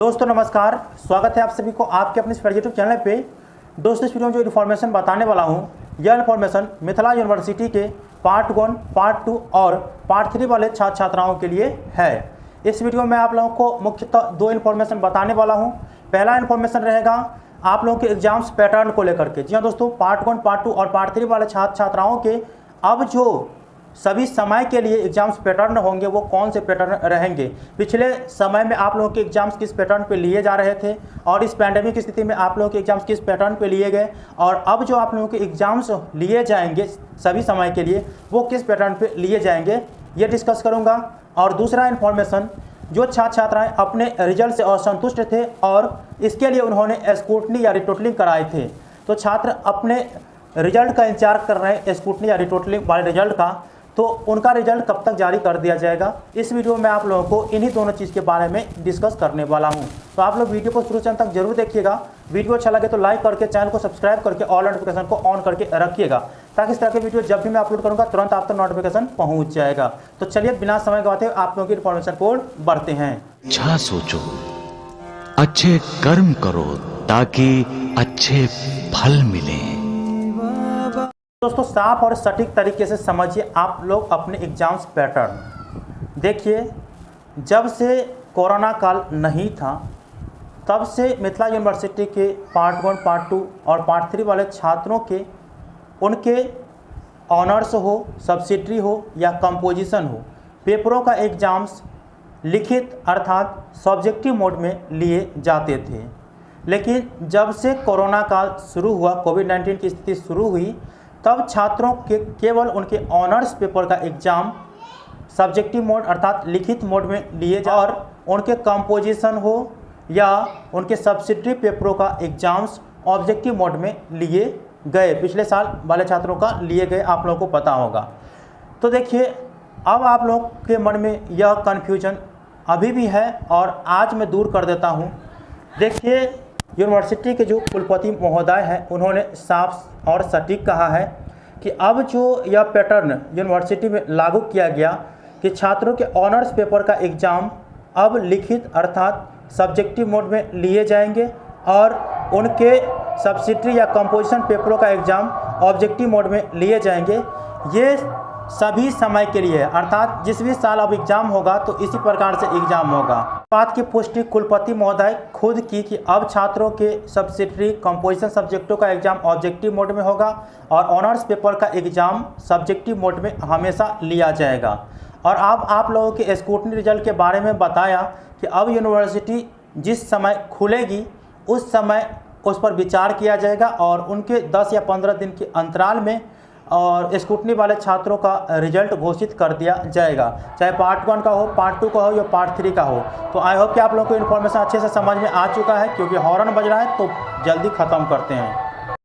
दोस्तों नमस्कार, स्वागत है आप सभी को आपके अपने यूट्यूब चैनल पे। दोस्तों इस वीडियो में जो इन्फॉर्मेशन बताने वाला हूँ यह इन्फॉर्मेशन मिथिला यूनिवर्सिटी के पार्ट 1, पार्ट 2 और पार्ट 3 वाले छात्र छात्राओं के लिए है। इस वीडियो में आप लोगों को मुख्यतः दो इन्फॉर्मेशन बताने वाला हूँ। पहला इन्फॉर्मेशन रहेगा आप लोगों के एग्जाम्स पैटर्न को लेकर के। जी हाँ दोस्तों, पार्ट 1, पार्ट 2 और पार्ट 3 वाले छात्र छात्राओं के अब जो सभी समय के लिए एग्जाम्स पैटर्न होंगे वो कौन से पैटर्न रहेंगे। पिछले समय में आप लोगों के एग्जाम्स किस पैटर्न पे लिए जा रहे थे और इस पैंडेमिक की स्थिति में आप लोगों के एग्जाम्स किस पैटर्न पे लिए गए, और अब जो आप लोगों के एग्जाम्स लिए जाएंगे सभी समय के लिए वो किस पैटर्न पे लिए जाएंगे, ये डिस्कस करूँगा। और दूसरा इन्फॉर्मेशन, जो छात्र छात्राएँ अपने रिजल्ट से असंतुष्ट थे और इसके लिए उन्होंने स्क्रूटनी या रिटोटलिंग कराए थे, तो छात्र अपने रिजल्ट का इंतजार कर रहे हैं स्क्रूटनी या रिटोटलिंग वाले रिजल्ट का, तो उनका रिजल्ट कब तक जारी कर दिया जाएगा। इस वीडियो में आप लोगों को इन्हीं दोनों चीज़ के बारे में डिस्कस करने वाला हूं। तो आप लोग वीडियो को शुरू से अंत तक जरूर देखिएगा। वीडियो अच्छा लगे तो लाइक करके चैनल को सब्सक्राइब करके ऑल नोटिफिकेशन को ऑन करके रखिएगा, ताकि इस तरह के वीडियो जब भी मैं अपलोड करूंगा तुरंत आप तक नोटिफिकेशन पहुंच जाएगा। तो चलिए बिना समय गवाते आप लोगों की इन्फॉर्मेशन को बढ़ते हैं। अच्छा सोचो, अच्छे कर्म करो ताकि अच्छे फल मिले। दोस्तों साफ और सटीक तरीके से समझिए आप लोग अपने एग्जाम्स पैटर्न। देखिए, जब से कोरोना काल नहीं था तब से मिथिला यूनिवर्सिटी के पार्ट 1, पार्ट 2 और पार्ट 3 वाले छात्रों के उनके ऑनर्स हो, सब्सिडरी हो या कंपोजिशन हो, पेपरों का एग्ज़ाम्स लिखित अर्थात सब्जेक्टिव मोड में लिए जाते थे। लेकिन जब से कोरोना काल शुरू हुआ, कोविड-19 की स्थिति शुरू हुई, तब छात्रों के केवल उनके ऑनर्स पेपर का एग्ज़ाम सब्जेक्टिव मोड अर्थात लिखित मोड में लिए जा, और उनके कंपोजिशन हो या उनके सब्सिडरी पेपरों का एग्ज़ाम्स ऑब्जेक्टिव मोड में लिए गए। पिछले साल वाले छात्रों का लिए गए, आप लोगों को पता होगा। तो देखिए, अब आप लोगों के मन में यह कन्फ्यूजन अभी भी है और आज मैं दूर कर देता हूँ। देखिए, यूनिवर्सिटी के जो कुलपति महोदय हैं उन्होंने साफ और सटीक कहा है कि अब जो यह पैटर्न यूनिवर्सिटी में लागू किया गया कि छात्रों के ऑनर्स पेपर का एग्ज़ाम अब लिखित अर्थात सब्जेक्टिव मोड में लिए जाएंगे और उनके सब्सिडरी या कंपोजिशन पेपरों का एग्ज़ाम ऑब्जेक्टिव मोड में लिए जाएंगे। ये सभी समय के लिए है, अर्थात जिस भी साल अब एग्ज़ाम होगा तो इसी प्रकार से एग्ज़ाम होगा। बात की पुष्टि कुलपति महोदय खुद की कि अब छात्रों के सब्सिडरी कंपोजिशन सब्जेक्टों का एग्ज़ाम ऑब्जेक्टिव मोड में होगा और ऑनर्स पेपर का एग्ज़ाम सब्जेक्टिव मोड में हमेशा लिया जाएगा। और अब आप लोगों के स्क्रूटनी रिजल्ट के बारे में बताया कि अब यूनिवर्सिटी जिस समय खुलेगी उस समय उस पर विचार किया जाएगा और उनके 10 या 15 दिन के अंतराल में और स्क्रूटनी वाले छात्रों का रिजल्ट घोषित कर दिया जाएगा, चाहे पार्ट 1 का हो, पार्ट 2 का हो या पार्ट 3 का हो। तो आई होप कि आप लोगों को इन्फॉर्मेशन अच्छे से समझ में आ चुका है, क्योंकि हॉर्न बज रहा है तो जल्दी ख़त्म करते हैं।